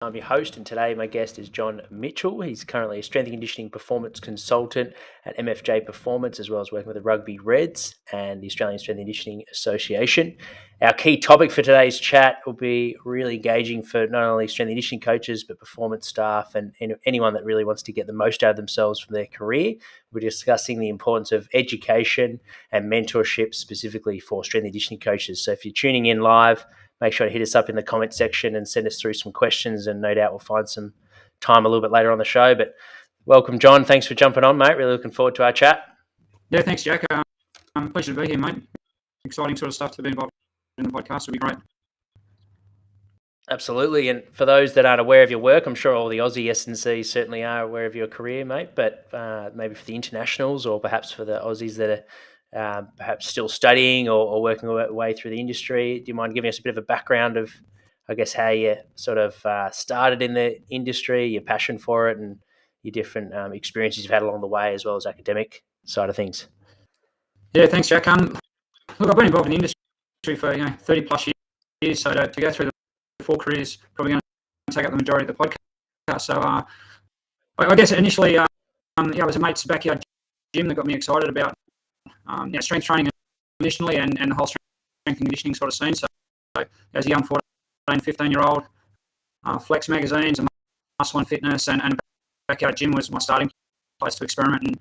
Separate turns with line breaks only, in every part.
I'm your host, and today my guest is John Mitchell. He's currently a strength and conditioning performance consultant at MFJ Performance, as well as working with the Rugby Reds and the Australian Strength and Conditioning Association. Our key topic for today's chat will be really engaging for not only strength and conditioning coaches, but performance staff and anyone that really wants to get the most out of themselves from their career. We're discussing the importance of education and mentorship specifically for strength and conditioning coaches. So if you're tuning in live, make sure to hit us up in the comment section and send us through some questions, and no doubt we'll find some time a little bit later on the show. But welcome, John. Thanks for jumping on, mate. Really looking forward to our chat.
Yeah, thanks, Jack. Pleasure to be here, mate. Exciting sort of stuff to be involved in the podcast. Would be great.
Absolutely. And for those that aren't aware of your work, I'm sure all the Aussie S&C certainly are aware of your career, mate. But maybe for the internationals, or perhaps for the Aussies that are perhaps still studying or working their way through the industry, do you mind giving us a bit of a background of, I guess, how you sort of started in the industry, your passion for it, and your different experiences you've had along the way, as well as academic side of things?
Yeah, thanks, Jack. Look, I've been involved in the industry for 30 plus years, so to go through the full career is probably going to take up the majority of the podcast. So I guess initially, it was a mate's backyard gym that got me excited about strength training initially and the whole strength and conditioning sort of scene. So as a young 14, 15-year-old, Flex magazines and Muscle and Fitness and backyard gym was my starting place to experiment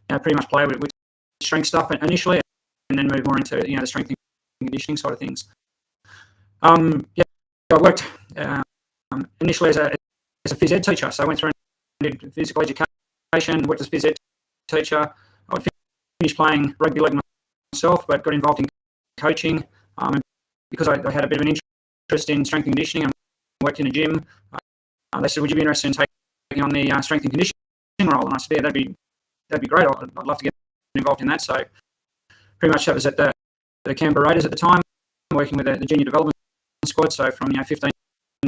and pretty much play with strength stuff initially, and then move more into the strength and conditioning side of things. I worked initially as a phys ed teacher, so I went through and did physical education, worked as a phys ed teacher. I would finish playing rugby league myself, but got involved in coaching, and because I had a bit of an interest in strength and conditioning and worked in a gym. They said, "Would you be interested in taking on the strength and conditioning role?" And I said, "Yeah, that'd be great. I'd love to get involved in that." So pretty much that was at the Canberra Raiders at the time, working with the junior development squad. So from 15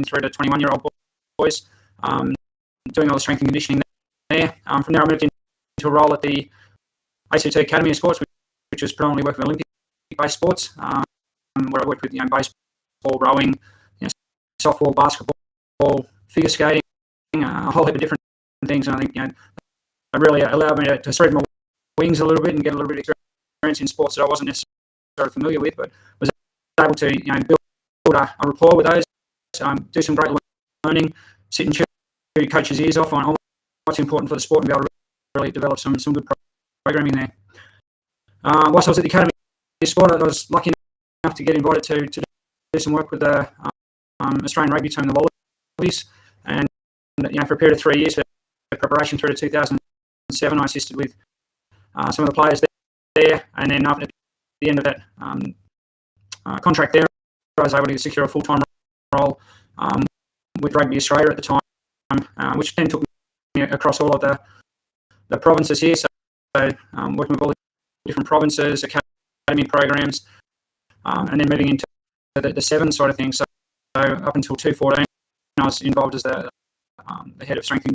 through to 21-year-old boys, doing all the strength and conditioning there. From there, I moved into a role at the ACT Academy of Sports, which was predominantly working with Olympic-based sports, where I worked with baseball, rowing, softball, basketball, figure skating, a whole heap of different things. And I think it really allowed me to spread my wings a little bit and get a little bit of experience in sports that I wasn't necessarily familiar with, but was able to build a rapport with those, do some great learning, sit and chew coaches' ears off on what's important for the sport, and be able to really develop some good programming there. Whilst I was at the Academy of Sport, I was lucky enough to get invited to do some work with the Australian rugby team, the Wallabies, and for a period of 3 years, for preparation through to 2007, I assisted with some of the players there, and then after the end of that contract there, I was able to secure a full-time role with Rugby Australia at the time, which then took me across all of the provinces here. So working with all the different provinces, academy programs, and then moving into the seven side of things. So up until 2014, I was involved as the head of strength and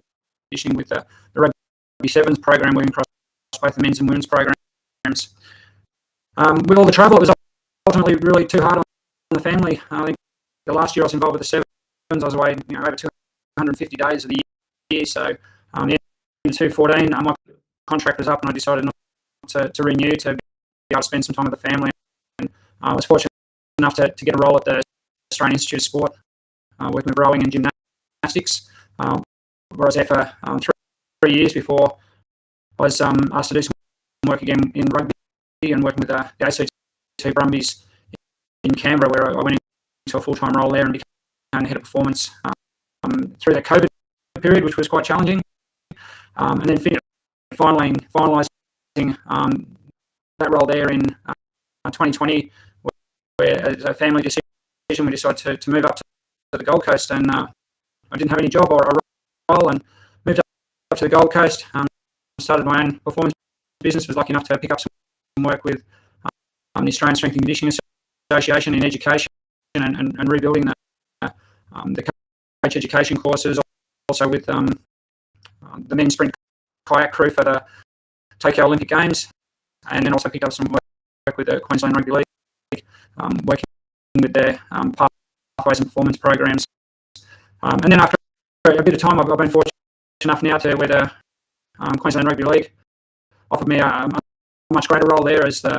conditioning with the Rugby Sevens program, working across both the men's and women's programs. With all the travel, it was ultimately really too hard on the family. I think the last year I was involved with the Sevens, I was away over 250 days of the year. So in 2014, my contract was up, and I decided not to renew, to be able to spend some time with the family. And I was fortunate enough to get a role at the Australian Institute of Sport, working with rowing and gymnastics, where I was there for 3 years before I was asked to do some work again in rugby and working with the ACT Brumbies in Canberra, where I went into a full-time role there and became head of performance through that COVID period, which was quite challenging. And then finalising that role there in 2020, where as a family decision we decided to move up to the Gold Coast, and I didn't have any job or a role, and moved up to the Gold Coast. Started my own performance business. Was lucky enough to pick up some work with the Australian Strength and Conditioning Association in education and rebuilding the coach education courses. Also with the men's sprint kayak crew for the Tokyo Olympic Games, and then also picked up some work with the Queensland Rugby League, working with their pathways and performance programs And then after a bit of time, I've been fortunate enough now to where the Queensland Rugby League offered me a much greater role there as the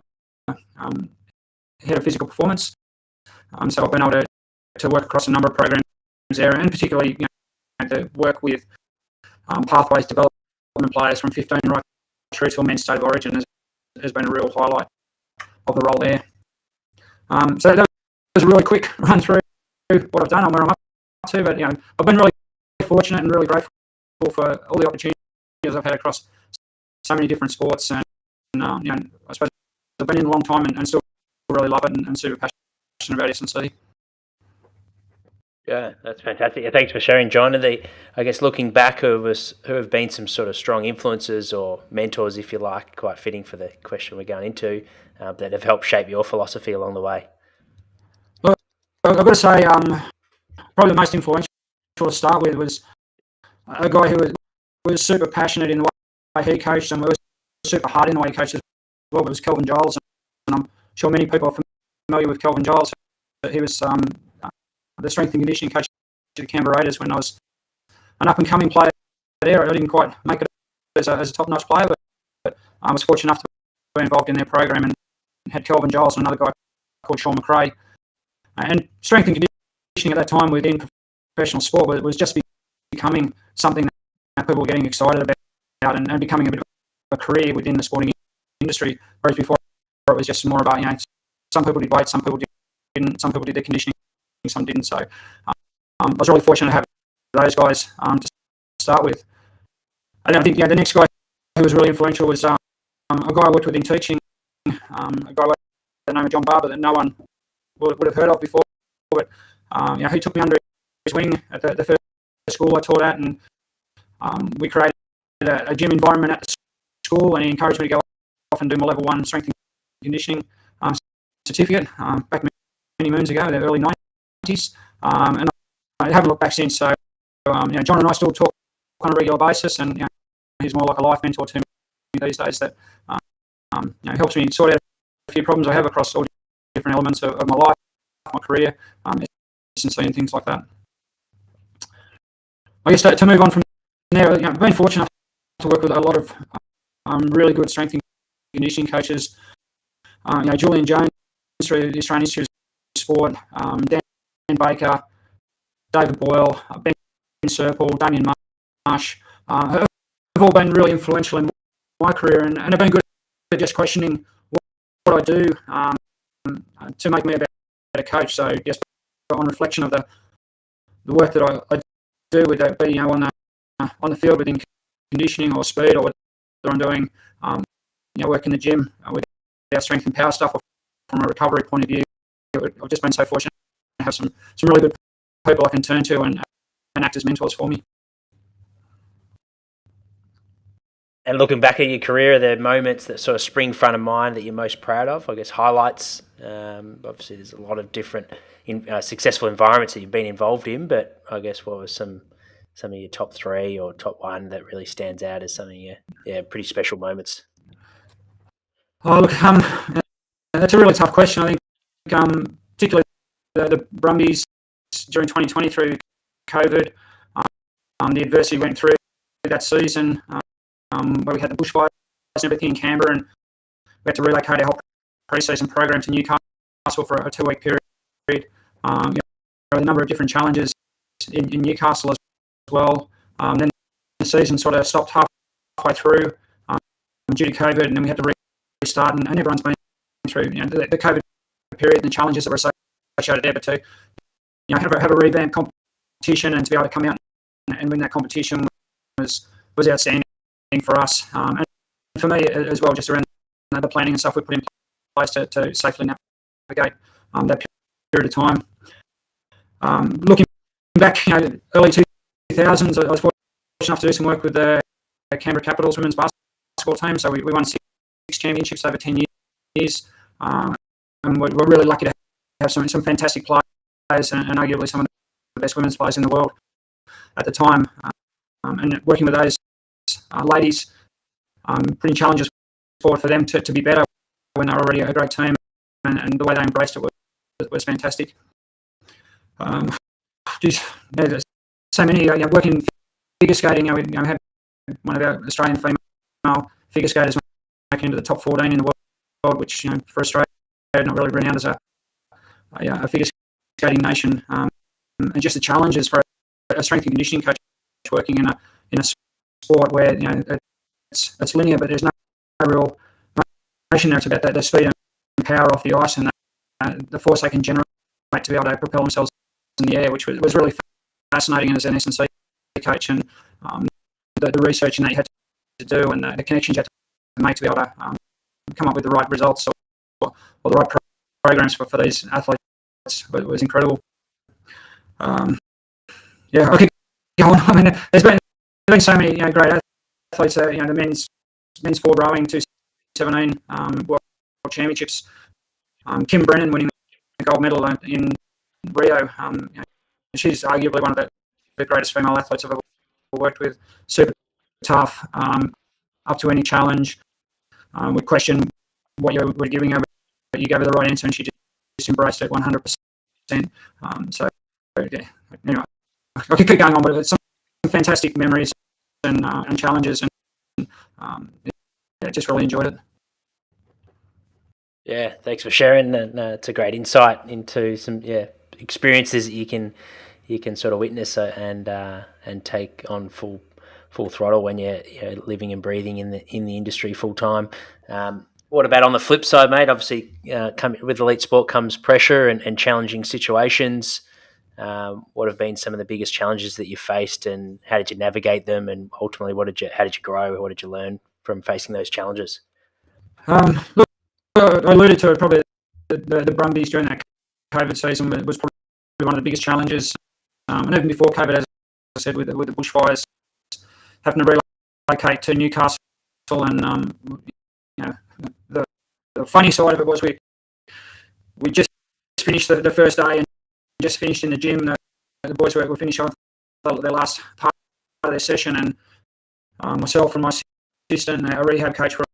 head of physical performance. So I've been able to work across a number of programs there, and particularly to work with pathways development players from 15 right through to a men's state of origin has been a real highlight of the role there. So that was a really quick run through what I've done and where I'm up to, but I've been really fortunate and really grateful for all the opportunities I've had across so many different sports, and I suppose I've been in a long time and still really love it and super passionate about S&C.
Yeah, that's fantastic. Yeah, thanks for sharing, John. And I guess looking back, who have been some sort of strong influences or mentors, if you like, quite fitting for the question we're going into, that have helped shape your philosophy along the way?
Look, I've got to say, probably the most influential to start with was a guy who was super passionate in the way he coached, and was super hard in the way he coached as well. It was Kelvin Giles, and I'm sure many people are familiar with Kelvin Giles. He was the strength and conditioning coach at the Canberra Raiders when I was an up-and-coming player there. I didn't quite make it as a top-notch player, but I was fortunate enough to be involved in their program and had Kelvin Giles and another guy called Sean McRae. And strength and conditioning at that time within professional sport was just becoming something that people were getting excited about and becoming a bit of a career within the sporting industry, whereas before it was just more about, some people did weights, some people didn't, some people did their conditioning, some didn't. So I was really fortunate to have those guys to start with. And then I think the next guy who was really influential was a guy I worked with in teaching, a guy by the name of John Barber that no one would have heard of before. But he took me under his wing at the first school I taught at, and we created a gym environment at the school, and he encouraged me to go off and do my level 1 strength and conditioning certificate back many moons ago, the early 90s. And I haven't looked back since. So, John and I still talk on a regular basis, and he's more like a life mentor to me these days that helps me sort out a few problems I have across all different elements of my life, my career, and things like that. I guess to move on from there, I've been fortunate to work with a lot of really good strength and conditioning coaches. Julian Jones through the Australian Institute of Sport, Dan Baker, David Boyle, Ben Serple, Damien Marsh, have all been really influential in my career and have been good at just questioning what I do to make me a better coach. So just on reflection of the work that I do, with that be on the field within conditioning or speed, or whether I'm doing work in the gym with our strength and power stuff, or from a recovery point of view, I've just been so fortunate to have some really good people I can turn to and act as mentors for me.
And looking back at your career, are there moments that sort of spring front of mind that you're most proud of? I guess highlights. Obviously, there's a lot of different successful environments that you've been involved in, but I guess what was some of your top 3 or top 1 that really stands out as some of your pretty special moments?
Oh, look, that's a really tough question. I think, particularly the Brumbies during 2020 through COVID, the adversity went through that season, where we had the bushfires and everything in Canberra, and we had to relocate our whole pre-season program to Newcastle for a 2-week period. There were a number of different challenges in Newcastle as well. Then the season sort of stopped halfway through due to COVID, and then we had to restart, and everyone's been through the COVID period and the challenges that were associated there, but to have a revamped competition and to be able to come out and win that competition was outstanding for us, and for me as well, just around the planning and stuff we put in place to safely navigate that period of time. Looking back, early 2000s, I was fortunate enough to do some work with the Canberra Capitals women's basketball team. So we won 6 championships over 10 years, and we're really lucky to have some fantastic players and arguably some of the best women's players in the world at the time. And working with those ladies, putting challenges forward for them to be better when they're already a great team, and the way they embraced it was fantastic. so many working figure skating. We had one of our Australian female figure skaters make into the top 14 in the world, which for Australia, not really renowned as a figure skating nation, and just the challenges for a strength and conditioning coach working in a sport where it's linear, but there's no real motion there. It's about the speed and power off the ice and the force they can generate to be able to propel themselves in the air, which was really fascinating as an S&C coach, and the research that you had to do and the connections you had to make to be able to come up with the right results or the right programs for these athletes was incredible. I could go on. I mean, there's been so many great athletes. The men's forward rowing 217 World Championships. Kim Brennan winning the gold medal in Rio. She's arguably one of the greatest female athletes I've ever worked with. Super tough, up to any challenge. Would question what you were giving her, but you gave her the right answer, and she just embraced it 100%. Anyway, I could keep going on, but it's some fantastic memories and challenges, and just really enjoyed it.
Yeah, thanks for sharing. It's a great insight into some experiences that you can sort of witness and take on full throttle when you're living and breathing in the industry full time. What about on the flip side, mate? Obviously, with elite sport comes pressure and challenging situations. What have been some of the biggest challenges that you faced, and how did you navigate them? And ultimately, how did you grow? What did you learn from facing those challenges?
Look, I alluded to it, probably the Brumbies during that COVID season was probably one of the biggest challenges. And even before COVID, as I said, with the bushfires, having to relocate to Newcastle, and the funny side of it was we just finished the first day and just finished in the gym. The boys were finished off their last part of their session, and myself and my assistant, our rehab coach, were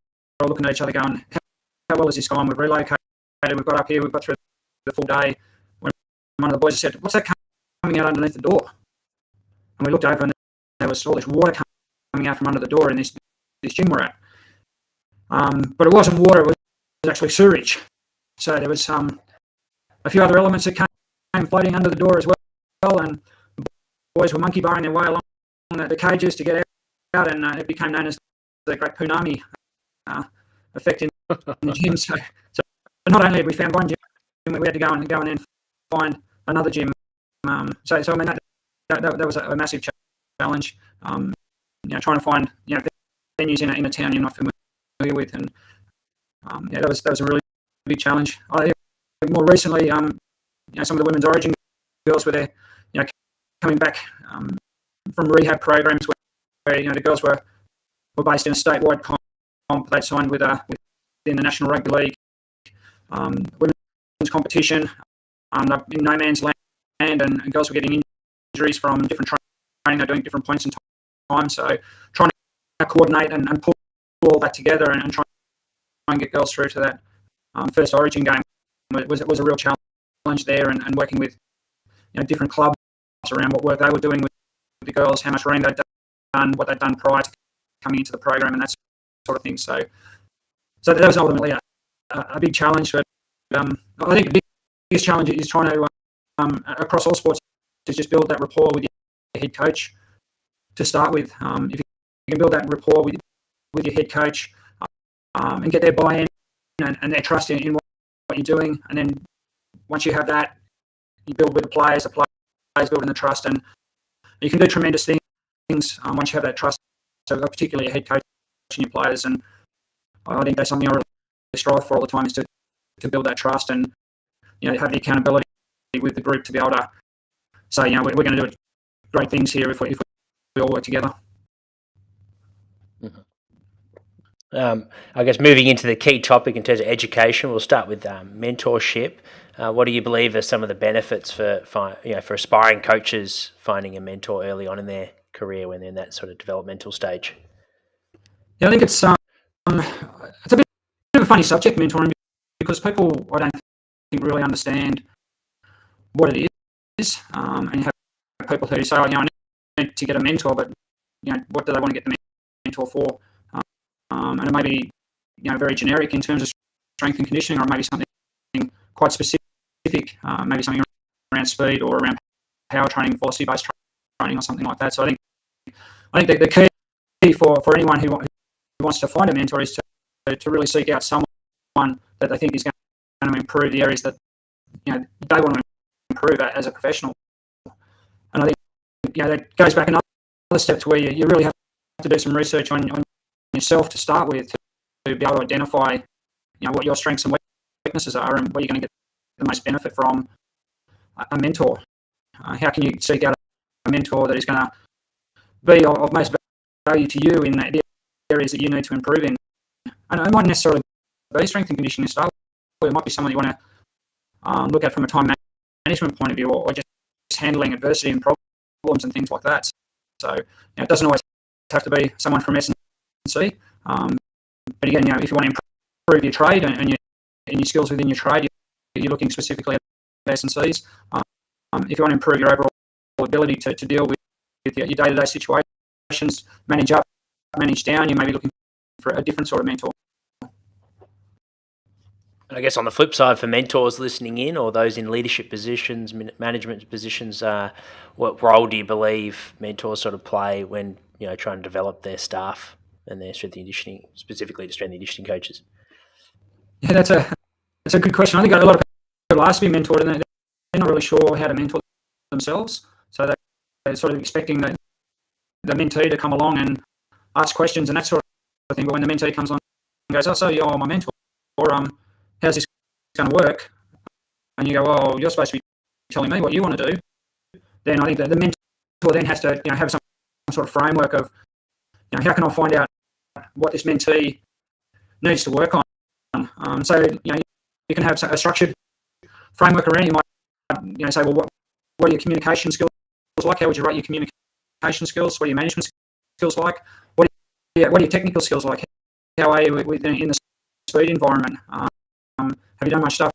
all looking at each other going, how well is this gone? We've relocated, we've got up here, we've got through the full day. When one of the boys said, what's that coming out underneath the door? And we looked over, and there was all this water coming out from under the door in this gym we're at. But it wasn't water, it was actually sewage. So there was a few other elements that came floating under the door as well, and the boys were monkey barring their way along the cages to get out, and it became known as the Great Punami effect in the gym. So not only had we found one gym, we had to go and then find another gym. So I mean that was a massive challenge. Trying to find venues in a town you're not familiar with, and that was a really big challenge. More recently, some of the women's origin girls were there, coming back from rehab programs where the girls were based in a statewide comp. They'd signed within the National Rugby League women's competition in no man's land, and girls were getting injuries from different training. They're doing different points in time, so trying to coordinate and pull all that together and try and get girls through to that first origin game was a real challenge there, and working with different clubs around what work they were doing with the girls, how much running they'd done, what they'd done prior to coming into the program, and that sort of thing. So that was ultimately a big challenge. But I think the biggest challenge is trying to across all sports is just build that rapport with your head coach to start with. If you can build that rapport with your head coach and get their buy-in and their trust in what you're doing, and then once you have that, you build with the players build in the trust, and you can do tremendous things once you have that trust. So particularly your head coach and your players, and I think that's something I really strive for all the time, is to build that trust and have the accountability with the group to be able to say, we're going to do great things here if we all work together.
I guess moving into the key topic in terms of education, we'll start with mentorship. What do you believe are some of the benefits for aspiring coaches finding a mentor early on in their career when they're in that sort of developmental stage?
Yeah, I think it's a bit of a funny subject, mentoring, because people, I don't think, really understand what it is, and you have people who say, I to get a mentor, but what do they want to get the mentor for? And it may be very generic in terms of strength and conditioning, or maybe something quite specific, maybe something around speed or around power training, velocity-based training, or something like that. So I think the key for anyone who wants to find a mentor is to really seek out someone that they think is going to improve the areas that they want to improve as a professional. And I think that goes back another step to where you really have to do some research on yourself to start with, to be able to identify what your strengths and weaknesses are, and where you're going to get the most benefit from a mentor. How can you seek out a mentor that is going to be of most value to you in the areas that you need to improve in? And it might necessarily be strength and conditioning style, or it might be someone you want to look at from a time management point of view, or just handling adversity and problems and things like that. So it doesn't always have to be someone from S&C. But again, if you want to improve your trade and your skills within your trade, you're looking specifically at S&Cs. If you want to improve your overall ability to deal with your day-to-day situations, manage up, manage down, you may be looking for a different sort of mentor.
I guess on the flip side, for mentors listening in, or those in leadership positions, management positions, what role do you believe mentors sort of play when trying to develop their staff and their strength and conditioning, specifically to strength and conditioning coaches?
Yeah, that's a good question. I think a lot of people ask to be mentored, and they're not really sure how to mentor themselves. So they're sort of expecting the mentee to come along and ask questions and that sort of thing. But when the mentee comes on and goes, "Oh, so you're my mentor, or how's this going to work?" And you go, "Well, you're supposed to be telling me what you want to do." Then I think that the mentor then has to have some sort of framework of how can I find out what this mentee needs to work on. So you can have a structured framework around. You might say, well, what are your communication skills like? How would you rate your communication skills? What are your management skills like? What are your technical skills like? How are you in the speed environment? Have you done much stuff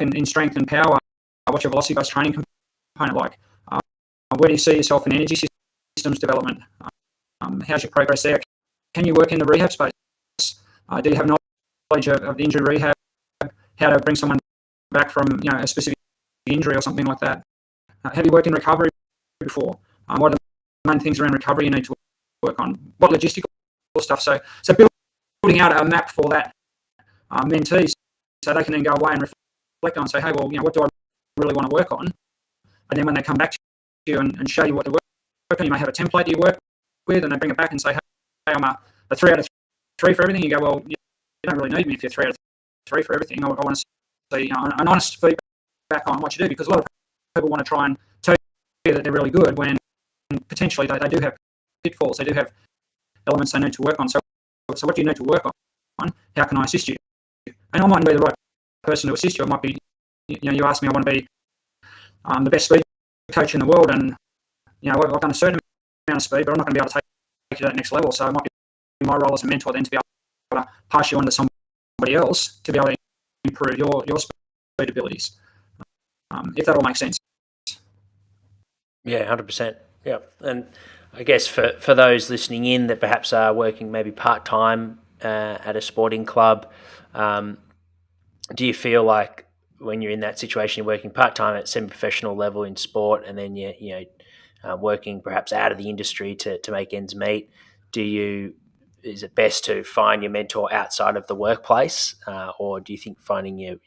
in strength and power? What's your velocity-based training component like? Where do you see yourself in energy systems development? How's your progress there? Can you work in the rehab space? Do you have knowledge of the injury rehab? How to bring someone back from a specific injury or something like that? Have you worked in recovery before? What are the main things around recovery you need to work on? What logistical stuff? So building out a map for that mentee, so they can then go away and reflect on and say, hey, well, what do I really want to work on? And then when they come back to you and show you what to work on, you may have a template that you work with, and they bring it back and say, hey, I'm a 3 out of 3 for everything. You go, well, you don't really need me if you're 3 out of 3 for everything. I want to see an honest feedback on what you do, because a lot of people want to try and tell you that they're really good when potentially they do have pitfalls. They do have elements they need to work on. So what do you need to work on? How can I assist you? And I mightn't be the right person to assist you. It might be, you ask me, I want to be the best speed coach in the world, and I've done a certain amount of speed, but I'm not going to be able to take you to that next level. So it might be my role as a mentor then to be able to pass you on to somebody else to be able to improve your speed abilities. If that all makes sense.
Yeah, 100%. Yeah, and I guess for those listening in that perhaps are working maybe part-time at a sporting club, do you feel like when you're in that situation, you're working part-time at semi-professional level in sport, and then you're working perhaps out of the industry to make ends meet, is it best to find your mentor outside of the workplace, or do you think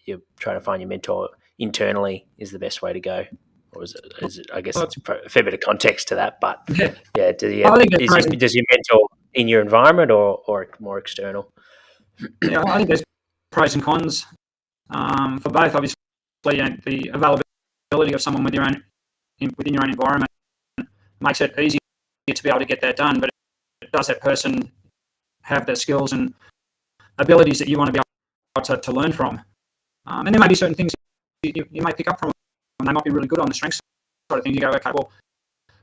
you're trying to find your mentor internally is the best way to go? Or is it I guess it's a fair bit of context to that, but yeah, does your mentor in your environment or more external?
Yeah, I think there's pros and cons for both. Obviously, the availability of someone within your own environment makes it easier to be able to get that done. But does that person have the skills and abilities that you want to be able to learn from? And there may be certain things you may pick up from them, and they might be really good on the strengths side of things. You go, okay, well,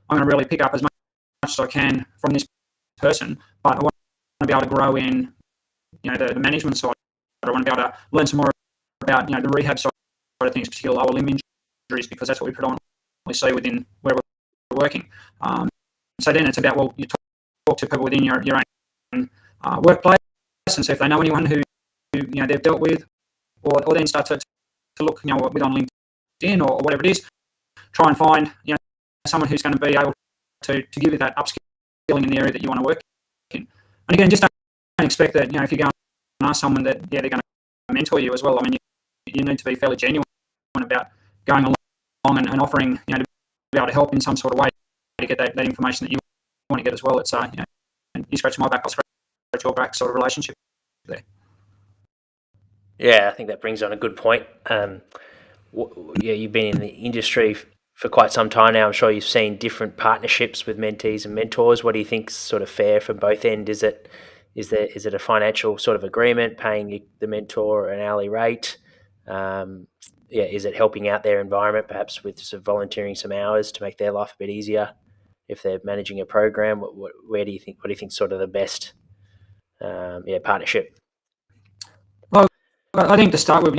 I'm going to really pick up as much as I can from this person, but I want to be able to grow in the management side. I want to be able to learn some more about the rehab side of things, particularly lower limb injuries, because that's what we predominantly see within where we're working. so then it's about, well, you talk to people within your own workplace and see if they know anyone who they've dealt with, or then start to look with on LinkedIn or whatever it is, try and find someone who's going to be able to give you that upskilling in the area that you want to work in. And again, just don't expect that if you go and ask someone that they're going to mentor you as well. I mean, you need to be fairly genuine about going along and offering to be able to help in some sort of way to get that information that you want to get as well. It's you scratch my back, I'll scratch your back sort of relationship there.
Yeah, I think that brings on a good point. You've been in the industry for quite some time now. I'm sure you've seen different partnerships with mentees and mentors. What do you think's sort of fair from both ends? Is it a financial sort of agreement, paying the mentor an hourly rate? Is it helping out their environment, perhaps with some volunteering some hours to make their life a bit easier if they're managing a program? What do you think sort of the best partnership?
Well, I think to start with,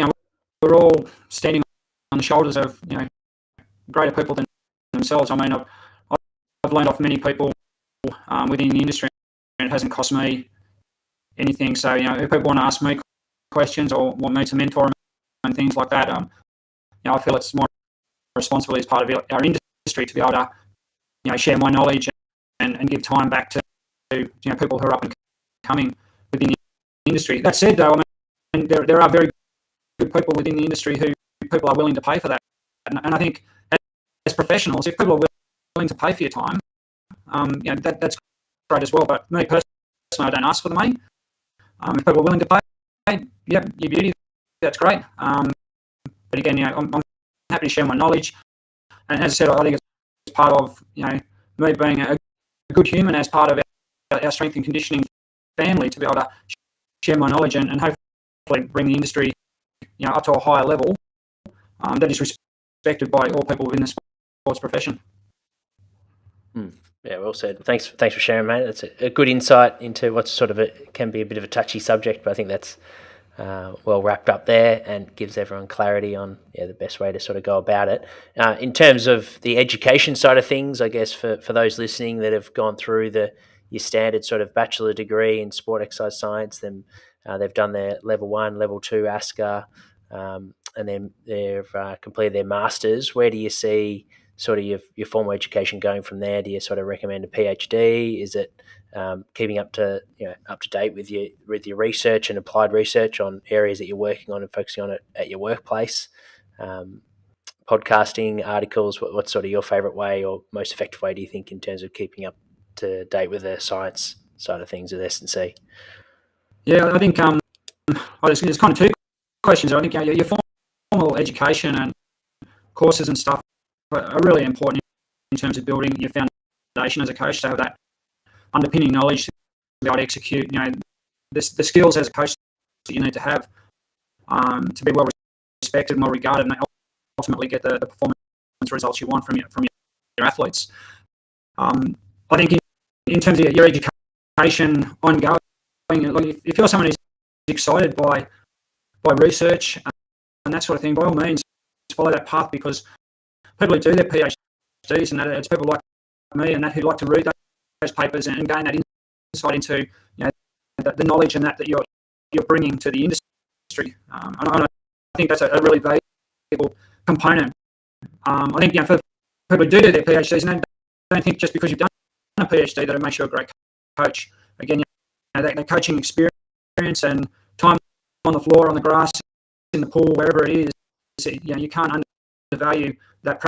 we're all standing on the shoulders of greater people than themselves. I mean, I've learned off many people within the industry, and it hasn't cost me anything. So if people want to ask me questions or want me to mentor them and things like that, I feel it's more responsibility as part of our industry to be able to share my knowledge and give time back to people who are up and coming within the industry. That said, though, I mean, there are very good people within the industry who people are willing to pay for that, and I think as professionals, if people are willing to pay for your time, that's great as well. But me personally, I don't ask for the money. If people are willing to pay, your beauty, that's great. But again, I'm happy to share my knowledge, and as I said, I think it's part of me being a good human, as part of our strength and conditioning family, to be able to share my knowledge and hopefully bring the industry up to a higher level that is respected by all people within the sports profession.
Yeah, well said. Thanks for sharing, mate. That's a good insight into what's sort of can be a bit of a touchy subject, but I think that's well wrapped up there and gives everyone clarity on the best way to sort of go about it. In terms of the education side of things, I guess for those listening that have gone through your standard sort of bachelor degree in sport exercise science, then they've done their level 1, level 2 ASCA, and then they've completed their masters. Where do you see sort of your formal education going from there? Do you sort of recommend a PhD? Is it keeping up to date with your research and applied research on areas that you're working on and focusing on it at your workplace? Podcasting, articles. What's sort of your favourite way or most effective way, do you think, in terms of keeping up to date with the science side of things at S&C?
Yeah, I think there's kind of two questions. I think your formal education and courses and stuff are really important in terms of building your foundation as a coach, to have that underpinning knowledge to be able to execute the skills as a coach that you need to have to be well respected and well regarded, and ultimately get the performance results you want from your athletes. I think in terms of your education ongoing, if you're someone who's excited by research and that sort of thing, by all means follow that path, because people who do their PhDs and that, it's people like me and that who like to read those papers and gain that insight into the knowledge and that you're bringing to the industry. And I think that's a really valuable component. I think for people who do their PhDs, and don't think just because you've done a PhD that it makes you a great coach. Again, that coaching experience and time on the floor, on the grass, in the pool, wherever it is, you can't undervalue that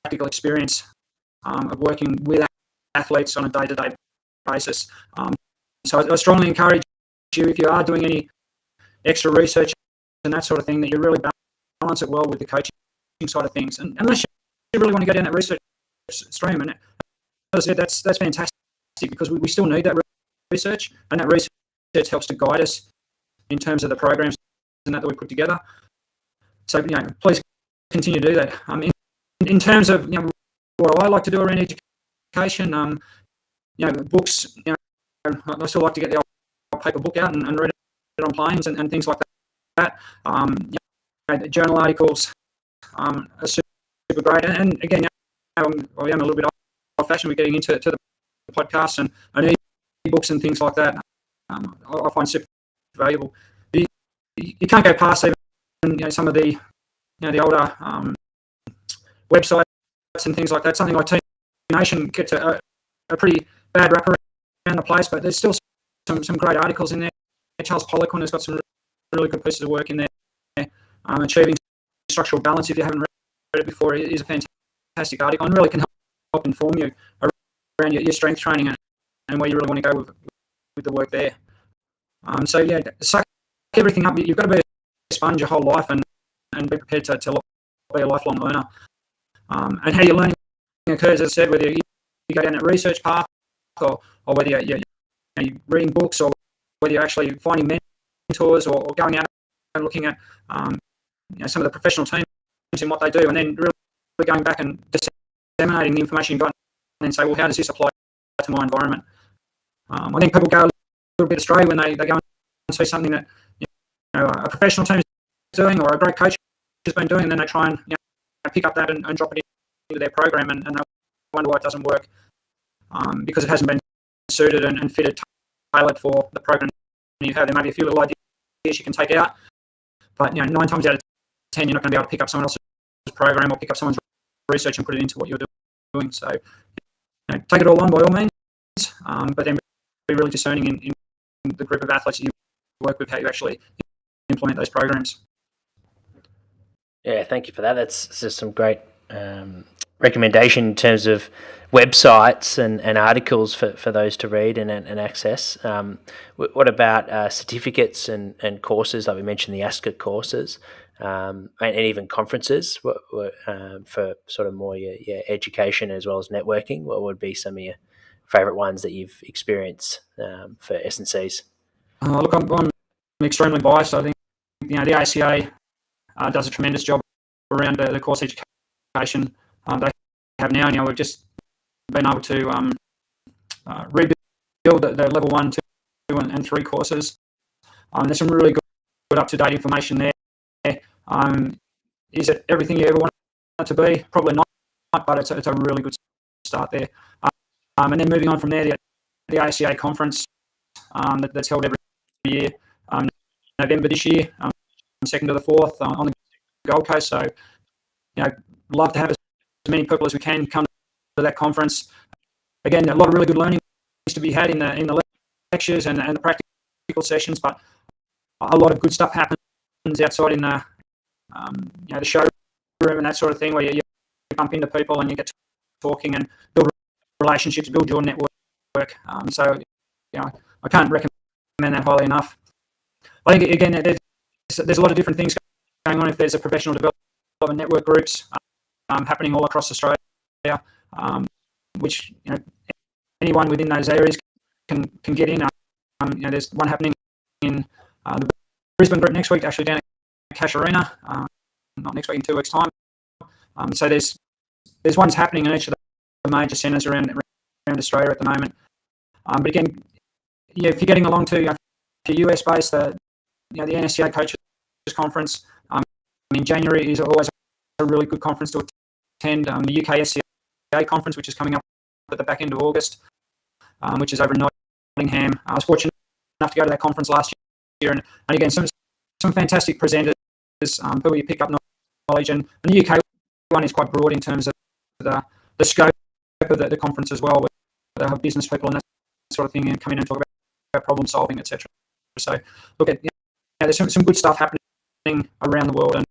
practical experience of working with athletes on a day-to-day basis. So I strongly encourage you, if you are doing any extra research and that sort of thing, that you really balance it well with the coaching side of things. And unless you really want to go down that research stream, and as I said, that's fantastic, because we still need that research, and that research helps to guide us in terms of the programs and that we put together. So please continue to do that. In terms of what I like to do around education, books. I still like to get the old paper book out and read it on planes and things like that. The journal articles are super great. And again, I am a little bit old-fashioned with getting into the podcasts and e-books and things like that. I find super valuable. You can't go past even some of the the older websites and things like that. Something like Team Nation gets a pretty bad rap around the place, but there's still some great articles in there. Charles Poliquin has got some really good pieces of work in there. Achieving Structural Balance, if you haven't read it before, it is a fantastic article and really can help inform you around your strength training and where you really want to go with the work there. So suck everything up. You've got to be a sponge your whole life and be prepared to be a lifelong learner. And how your learning occurs, as I said, whether you go down that research path or whether you're reading books or whether you're actually finding mentors or going out and looking at some of the professional teams and what they do, and then really going back and disseminating the information you got and then say, well, how does this apply to my environment? I think people go a little bit astray when they go and see something that a professional team is doing or a great coach has been doing, and then they try and pick up that and drop it into their program, and they wonder why it doesn't work because it hasn't been suited and fitted, tailored for the program you have. There may be a few little ideas you can take out, but 9 times out of 10 you're not going to be able to pick up someone else's program or pick up someone's research and put it into what you're doing. So take it all on by all means, but then be really discerning in the group of athletes that you work with, how you actually implement those programs.
Yeah, thank you for that. That's just some great recommendation in terms of websites and articles for those to read and access. What about certificates and courses? Like we mentioned, the ASCA courses and even conferences for sort of more your education as well as networking. What would be some of your favourite ones that you've experienced for S&Cs?
Look, I'm extremely biased. I think the ACA does a tremendous job around the course education they have now. We've just been able to rebuild the level 1, 2, and 3 courses. There's some really good up-to-date information there. Is it everything you ever want it to be? Probably not, but it's a really good start there. And then moving on from there, the ACA conference that's held every year, November this year, 2nd to the 4th on the Gold Coast. So, love to have as many people as we can come to that conference. Again, a lot of really good learning to be had in the lectures and the practical sessions, but a lot of good stuff happens outside in the showroom and that sort of thing, where you bump into people and you get talking and build relationships, build your network. So I can't recommend that highly enough. I think again there's a lot of different things going on. If there's a professional development network groups happening all across Australia, which anyone within those areas can get in. There's one happening in the Brisbane group next week, actually down at Cash Arena. Not next week, in 2 weeks' time. So there's ones happening in each of the major centres around Australia at the moment. But again, if you're getting along to if you're US based, the NSCA Coaches Conference in January is always a really good conference to attend. The UK SCA Conference, which is coming up at the back end of August, which is over in Nottingham. I was fortunate enough to go to that conference last year, and again, some fantastic presenters, people you pick up knowledge, and the UK one is quite broad in terms of the scope of the conference as well, where they have business people and that sort of thing and come in and talk about problem solving, etc. So look at there's some good stuff happening around the world, and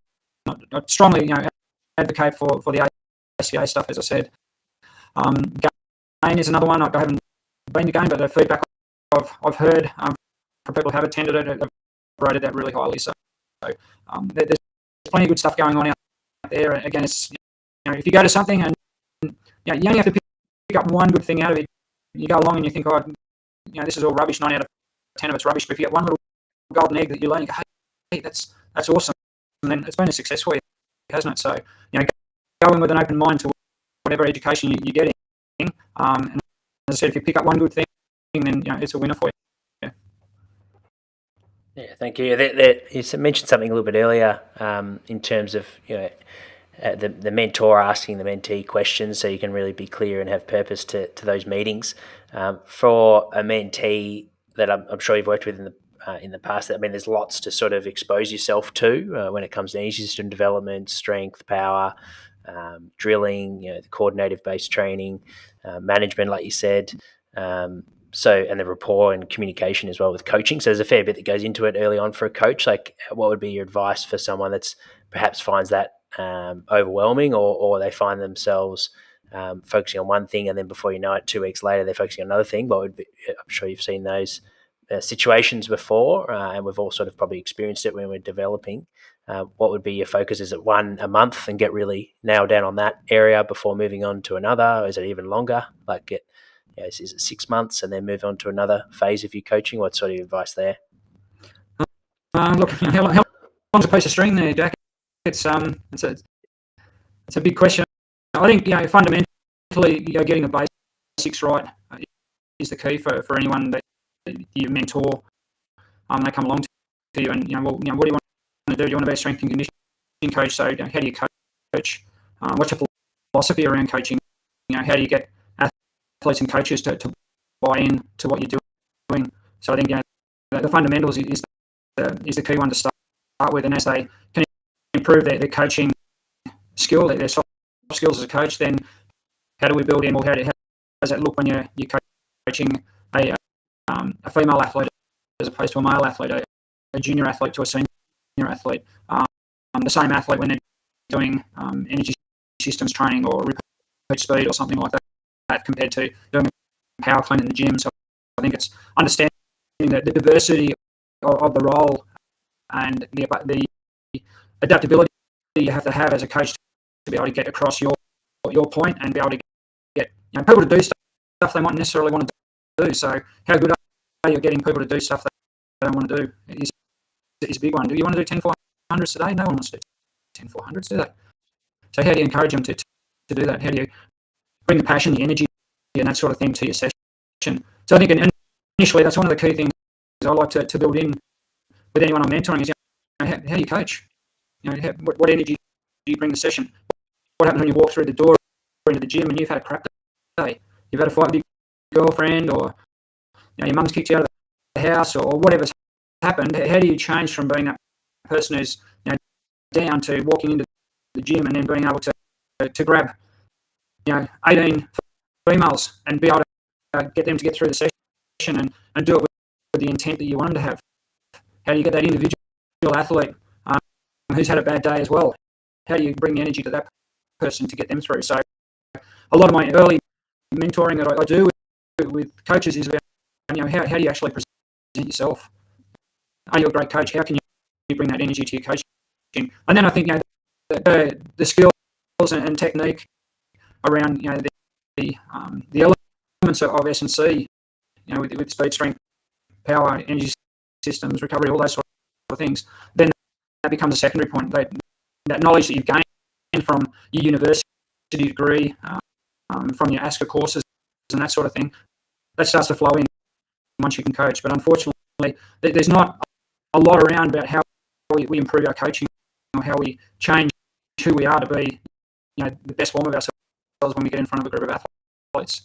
I strongly advocate for the ACA stuff, as I said. Gain is another one. I haven't been to Gain, but the feedback I've heard from people who have attended it have rated that really highly. So there's plenty of good stuff going on out there. Again, it's if you go to something and you only have to pick up one good thing out of it. You go along and you think, this is all rubbish. 9 out of 10 of it's rubbish. But if you get one little golden egg that you learn, you go, hey, that's awesome. And then it's been a success for you, hasn't it? So go in with an open mind to whatever education you're getting. And as I said, if you pick up one good thing, then it's a winner for you.
Yeah, thank you. You mentioned something a little bit earlier in terms of the mentor asking the mentee questions, so you can really be clear and have purpose to those meetings. For a mentee that I'm sure you've worked with in the past, I mean, there's lots to sort of expose yourself to when it comes to energy system development, strength, power, drilling, the coordinative based training, management, like you said. And the rapport and communication as well with coaching. So there's a fair bit that goes into it early on for a coach. Like, what would be your advice for someone that's perhaps finds that overwhelming, or they find themselves focusing on one thing, and then before you know it, 2 weeks later, they're focusing on another thing? I'm sure you've seen those situations before, and we've all sort of probably experienced it when we're developing. What would be your focus? Is it one a month and get really nailed down on that area before moving on to another? Or is it even longer? Like, is it 6 months and then move on to another phase of your coaching? What sort of advice there?
Look, how long's a piece of string there, Jack? It's a big question. I think fundamentally, getting the basics right is the key for anyone that you mentor. They come along to you, and what do you want to do? Do you want to be a strength and conditioning coach? So how do you coach? What's your philosophy around coaching? How do you get athletes and coaches to buy in to what you're doing? So I think the fundamentals is the key one to start with, and as they can improve their coaching skill, their soft skills as a coach, then how do we build in, or how does that look when you're coaching a female athlete as opposed to a male athlete, a junior athlete to a senior athlete, the same athlete when they're doing energy systems training or repeat speed or something like that compared to doing a power clean in the gym. So I think it's understanding the diversity of the role and the adaptability you have to have as a coach to be able to get across your point and be able to get people to do stuff they might necessarily want to do. So how good are you at getting people to do stuff they don't want to do is a big one. Do you want to do 10 400s today? No one wants to do 10 400s, do they? So how do you encourage them to do that? How do you bring the passion, the energy, and that sort of thing to your session? So I think initially that's one of the key things I like to build in with anyone I'm mentoring is how do you coach? What energy do you bring to the session? What happens when you walk through the door into the gym and you've had a crap day? You've had a fight with your girlfriend, or your mum's kicked you out of the house, or whatever's happened. How do you change from being that person who's down to walking into the gym and then being able to grab 18 females and be able to get them to get through the session and do it with the intent that you want them to have? How do you get that individual athlete who's had a bad day as well? How do you bring the energy to that person to get them through? So a lot of my early mentoring that I do with coaches is about how do you actually present yourself? Are you a great coach? How can you bring that energy to your coaching? And then I think the skills and technique around the elements of S&C, with speed, strength, power, energy systems, recovery, all those sort of things. Then that becomes a secondary point. That knowledge that you've gained from your university degree, from your ASCA courses and that sort of thing, that starts to flow in once you can coach. But unfortunately, there's not a lot around about how we improve our coaching, or how we change who we are to be the best form of ourselves when we get in front of a group of athletes.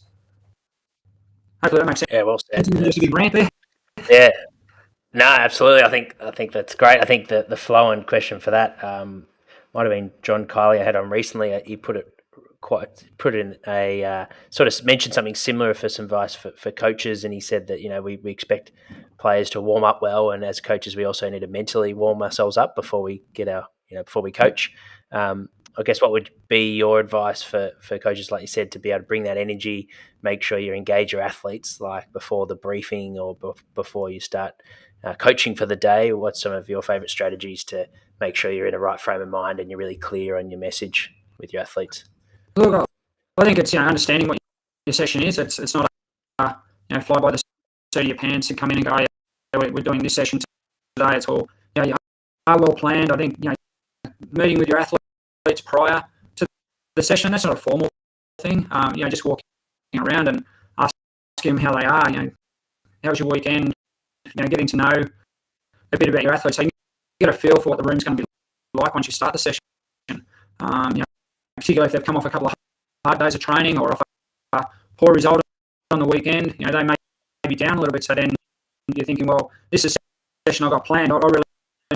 Hopefully that makes sense.
Yeah, well said.
Just a big rant there.
Yeah. No, absolutely. I think that's great. I think the flow and question for that might have been John Kiley I had on recently. He put it in a sort of mentioned something similar for some advice for coaches, and he said that we expect players to warm up well, and as coaches we also need to mentally warm ourselves up before we get before we coach. I guess what would be your advice for coaches, like you said, to be able to bring that energy, make sure you engage your athletes like before the briefing or before you start coaching for the day? What's some of your favourite strategies to make sure you're in the right frame of mind and you're really clear on your message with your athletes?
Look, I think it's understanding what your session is. It's not fly by the seat of your pants and come in and go, we're doing this session today. It's all you are well planned. I think meeting with your athletes prior to the session, that's not a formal thing. Just walking around and asking them how they are. How was your weekend? Getting to know a bit about your athletes, so you get a feel for what the room's going to be like once you start the session. Particularly if they've come off a couple of hard days of training or off a poor result on the weekend, they may be down a little bit. So then you're thinking, well, this is a session I've got planned. I really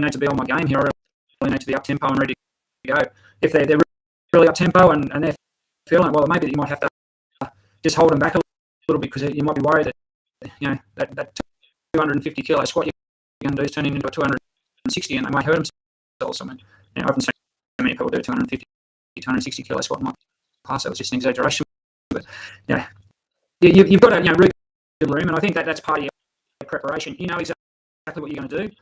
need to be on my game here. I really need to be up tempo and ready to go. If they're really up tempo and they're feeling it, well, maybe you might have to just hold them back a little bit, because you might be worried that that 250 kilo squat you're going to do is turning into a 260, and they might hurt themselves. I haven't seen many people do 250, 260 kilo squat in my class. That was just an exaggeration. But you've got to read the room, and I think that's part of your preparation. You know exactly what you're going to do.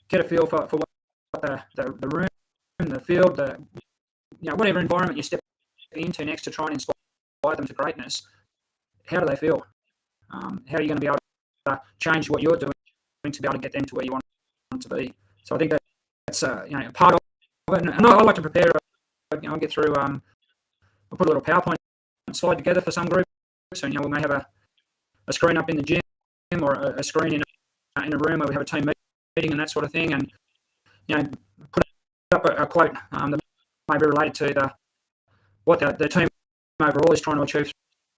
Get a feel for what the room, the field, whatever environment you step into next to try and inspire them to greatness. How do they feel? How are you going to be able to change what you're doing to be able to get them to where you want them to be? So I think that's part of it. And I like to prepare. I'll get through. I'll put a little PowerPoint slide together for some groups. So we may have a screen up in the gym, or a screen in a room where we have a team meeting and that sort of thing, and put up a quote that may be related to what the team overall is trying to achieve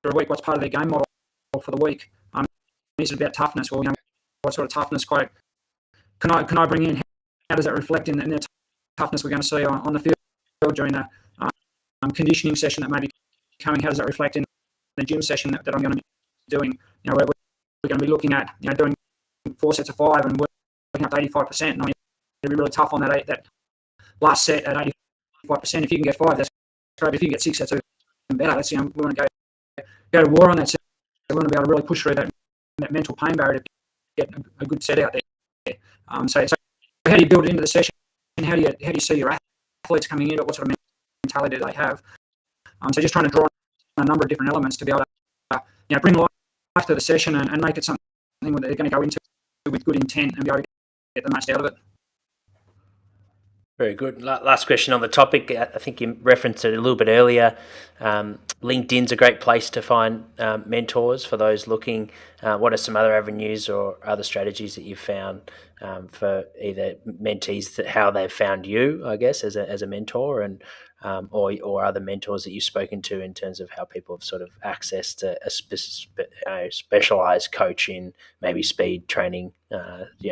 through a week. What's part of their game model for the week? Is it about toughness? Well, what sort of toughness quote can I bring in? How does that reflect in the toughness we're going to see on the field during the conditioning session that may be coming? How does that reflect in the gym session that I'm going to be doing? We're going to be looking at doing 4 sets of 5 and working up to 85%. And it'll be really tough on that last set at 85%. If you can get 5, that's great. If you can get 6, that's even better. That's we want to go to war on that set. We want to be able to really push through that mental pain barrier to get a good set out there. So how do you build it into the session? And how do you see your athletes coming into it? What sort of mentality do they have? So just trying to draw on a number of different elements to be able to bring life to the session and make it something that they're going to go into with good intent and be able to get the most out of it.
Very good. Last question on the topic. I think you referenced it a little bit earlier. LinkedIn's a great place to find mentors for those looking. What are some other avenues or other strategies that you've found for either mentees, how they've found you, I guess, as a mentor, and or other mentors that you've spoken to in terms of how people have sort of accessed a specialized coach in maybe speed training,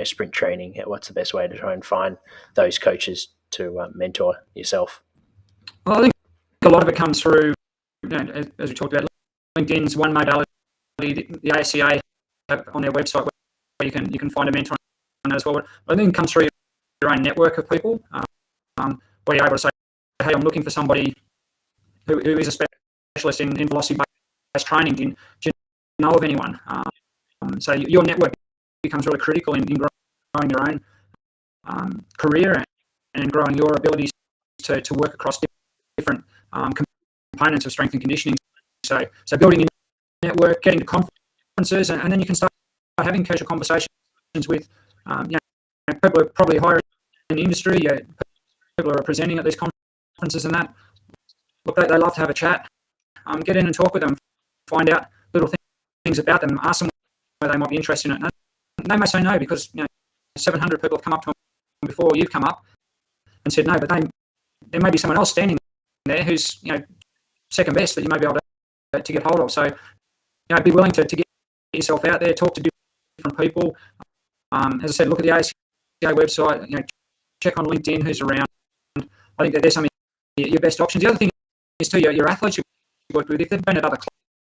sprint training? What's the best way to try and find those coaches to mentor yourself?
Well, I think a lot of it comes through, as we talked about, LinkedIn's one modality. The ASCA have on their website where you can find a mentor on that as well. But I think it comes through your own network of people, where you're able to say, hey, I'm looking for somebody who is a specialist in velocity-based training. Do you know of anyone? So your network becomes really critical in growing your own career and growing your abilities to work across different components of strength and conditioning. So building your network, getting to conferences, and then you can start having casual conversations with people who are probably higher in the industry, people who are presenting at these conferences and that. Look, they love to have a chat. Get in and talk with them, find out little things about them, ask them whether they might be interested in it. And they may say no, because 700 people have come up to them before you've come up and said no, but there may be someone else standing there who's second best that you may be able to get hold of. So be willing to get yourself out there, talk to different people. As I said, look at the ASCA website. Check on LinkedIn who's around. I think that there's some of your best options. The other thing is too, your athletes you worked with, if they've been at other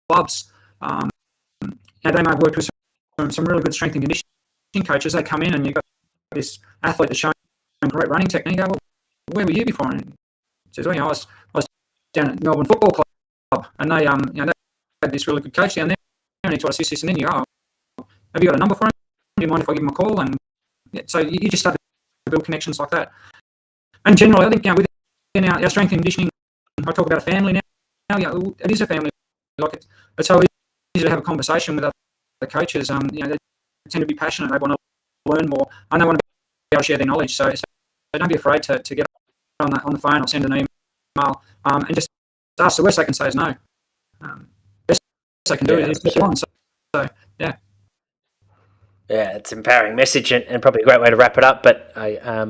clubs, they may have worked with some really good strength and conditioning coaches. They come in and you've got this athlete that's showing great running technique. Well, where were you before? And he says, I was down at Melbourne Football Club, and they had this really good coach down there, and he taught us this, and then you go, have you got a number for him? Do you mind if I give him a call? And so you just start to build connections like that. And generally, I think within our strength and conditioning, I talk about a family now. It is a family. Like it's so easy to have a conversation with other coaches. They tend to be passionate. They want to learn more, and they want to be able to share their knowledge. So don't be afraid to get on the phone or send an email, and just ask. The worst they can say is no. Best they can do is put you on. So yeah.
Yeah, it's an empowering message and probably a great way to wrap it up. But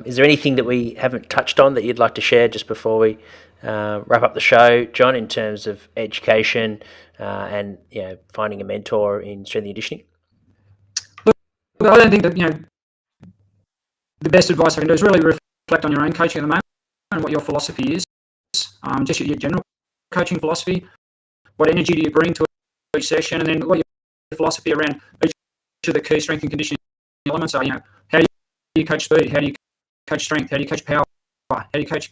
is there anything that we haven't touched on that you'd like to share just before we wrap up the show, John, in terms of education and finding a mentor in strength and conditioning?
Look, I don't think that the best advice I can do is really reflect on your own coaching at the moment and what your philosophy is, just your general coaching philosophy. What energy do you bring to each session, and then what your philosophy around each of the key strength and conditioning elements are. How do you coach speed? How do you coach strength? How do you coach power? How do you coach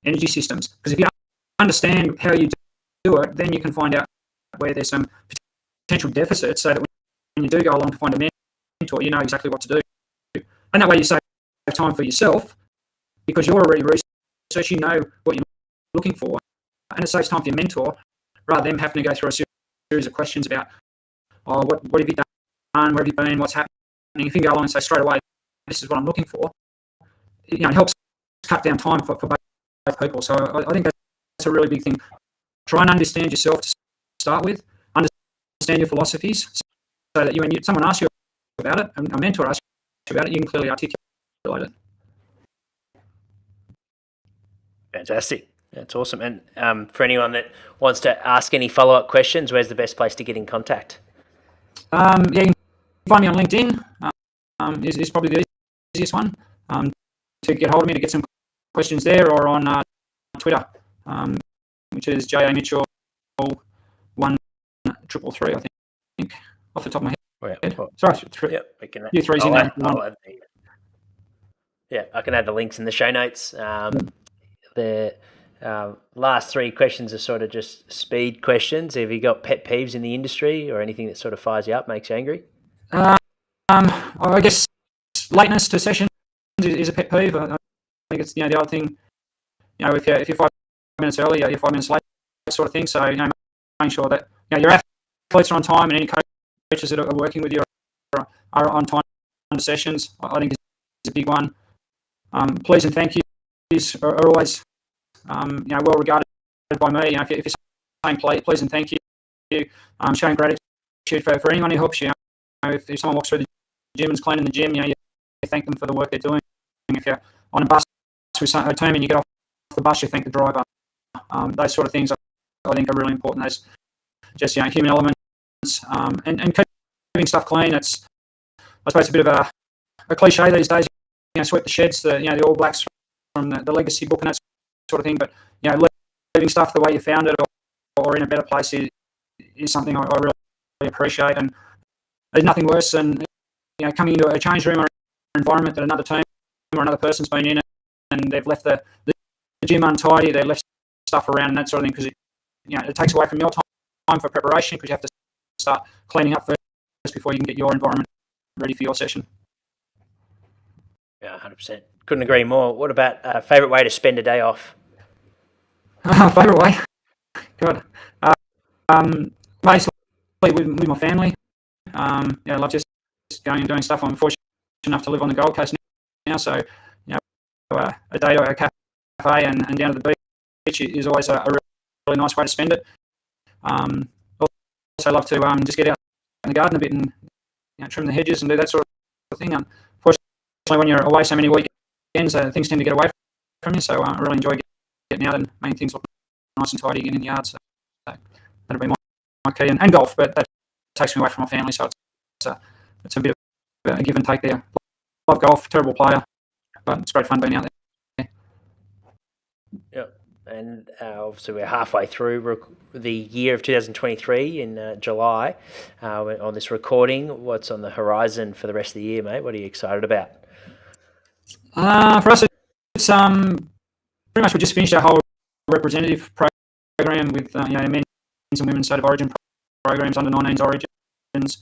energy systems? Because if you understand how you do it, then you can find out where there's some potential deficits, so that when you do go along to find a mentor, you know exactly what to do. And that way you save time for yourself, because you're already researching, you know what you're looking for, and it saves time for your mentor, rather than having to go through a series of questions about, what have you done, where have you been, what's happening. If you can go along and say straight away, this is what I'm looking for, it helps cut down time for both people. So I think that's a really big thing. Try and understand yourself to start with, understand your philosophies, so that when someone asks you about it, a mentor asks you about it, you can clearly articulate it.
Fantastic. That's awesome. And for anyone that wants to ask any follow-up questions, where's the best place to get in contact?
Yeah, you can find me on LinkedIn. Is probably the easiest one to get hold of me, to get some questions there, or on Twitter, which is J.A. Mitchell 1333, I think, off the top of my head.
Oh, yeah.
Sorry,
Yep, we can.
you three's in there.
Yeah, I can add the links in the show notes. The last three questions are sort of just speed questions. Have you got pet peeves in the industry or anything that sort of fires you up, makes you angry?
I guess lateness to sessions is a pet peeve. I think it's the other thing. If you're 5 minutes early, you're 5 minutes late, sort of thing. So making sure that your athletes are on time, and any coaches that are working with you are on time to sessions, I think is a big one. Please and thank yous are always well regarded by me. If you're saying please and thank you, showing gratitude for anyone who helps you. If someone walks through the gym and's cleaning the gym, you thank them for the work they're doing. If you're on a bus with a team and you get off the bus, you thank the driver. Those sort of things I think are really important. There's just human elements and keeping stuff clean. It's, I suppose, a bit of a cliche these days. Sweep the sheds, the All Blacks from the legacy book and that sort of thing. But leaving stuff the way you found it, or in a better place, is something I really appreciate. And there's nothing worse than coming into a change room or environment that another team or another person's been in, and they've left the gym untidy, they've left stuff around and that sort of thing, because it takes away from your time for preparation, because you have to start cleaning up first before you can get your environment ready for your session.
Yeah, 100%. Couldn't agree more. What about favourite way to spend a day off?
Favourite way? God. Basically with my family. I love just going and doing stuff. I'm fortunate enough to live on the Gold Coast now, so a day at a cafe and down to the beach is always a really nice way to spend it. Also love to just get out in the garden a bit and trim the hedges and do that sort of thing. When you're away so many weekends, things tend to get away from you, so I really enjoy getting out and making things look nice and tidy again in the yard. So that'll be my key, and golf, but that takes me away from my family, so it's a bit of a give and take there. Love golf, terrible player, but it's great fun being out there.
Yep, and obviously we're halfway through the year of 2023 in July on this recording. What's on the horizon for the rest of the year, mate? What are you excited about?
For us, it's pretty much we just finished our whole representative program with men's and women's state of origin programs, under 19s origins.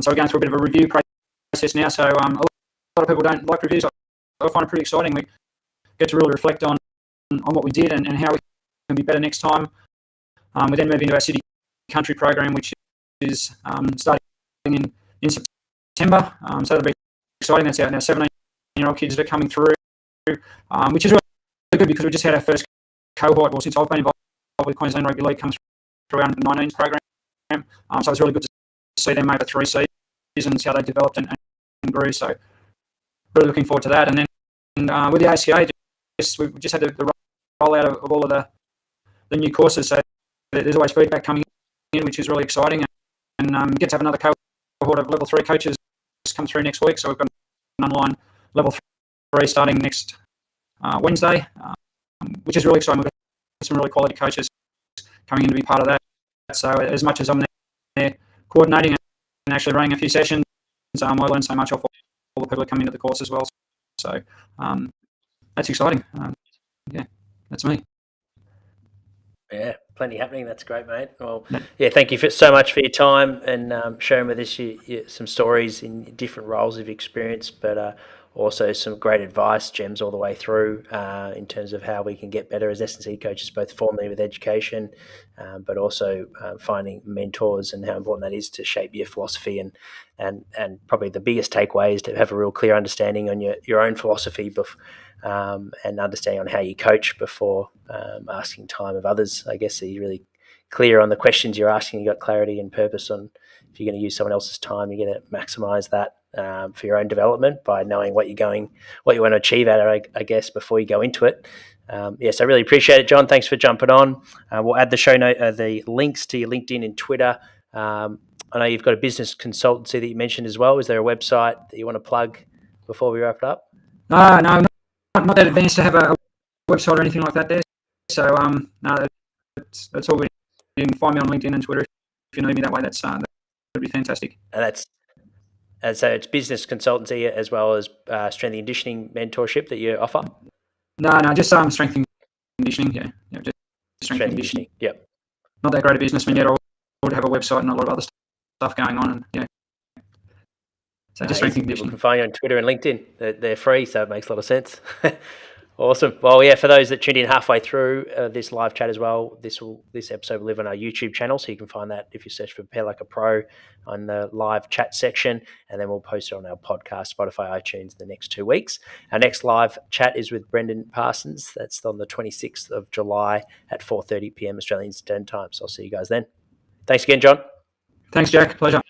So we're going through a bit of a review process now. So a lot of people don't like reviews. I find it pretty exciting. We get to really reflect on what we did and how we can be better next time. We then move into our city country program, which is starting in September. So that'll be exciting. That's our 17-year-old kids that are coming through, which is really good, because we just had our first cohort, since I've been involved with Queensland Rugby League, come through our 19s program. So it's really good to see them over 3 seasons seasons, how they developed and grew. So really looking forward to that. And then with the ACA, we've just had the rollout of all of the new courses. So there's always feedback coming in, which is really exciting. And get to have another cohort of level 3 coaches come through next week. So we've got an online level 3 starting next Wednesday, which is really exciting. We've got some really quality coaches coming in to be part of that. So as much as I'm there coordinating and actually running a few sessions, I learn so much off all the people that come into the course as well. So that's exciting. Yeah, that's me.
Yeah, plenty happening. That's great, mate. Well, yeah, thank you so much for your time and sharing with us some stories in different roles you've experienced, but also some great advice, gems all the way through in terms of how we can get better as S&C coaches, both formally with education, but also finding mentors and how important that is to shape your philosophy. And probably the biggest takeaway is to have a real clear understanding on your own philosophy and understanding on how you coach before asking time of others. I guess so you're really clear on the questions you're asking. You've got clarity and purpose on if you're going to use someone else's time, you're going to maximize that for your own development by knowing what you want to achieve at it, I guess, before you go into it. Yes, I really appreciate it, John. Thanks for jumping on. We'll add the show note, the links to your LinkedIn and Twitter. I know you've got a business consultancy that you mentioned as well. Is there a website that you want to plug before we wrap it up?
No, not that advanced to have a website or anything like that there. So no, that's all good. You can find me on LinkedIn and Twitter if you need me that way. That'd be fantastic.
And so it's business consultancy as well as strength and conditioning mentorship that you offer?
No, just strength and conditioning. Yeah, just strength and conditioning.
Yep.
Not that great a businessman yet. I would have a website and a lot of other stuff going on, and so just strength and conditioning.
People can find you on Twitter and LinkedIn. They're free, so it makes a lot of sense. Awesome. Well, yeah, for those that tuned in halfway through this live chat as well, this episode will live on our YouTube channel, so you can find that if you search for Prepare Like a Pro on the live chat section, and then we'll post it on our podcast, Spotify, iTunes in the next 2 weeks. Our next live chat is with Brendan Parsons. That's on the 26th of July at 4:30 p.m. Australian Standard Time. So I'll see you guys then. Thanks again, John.
Thanks, Jack. Pleasure.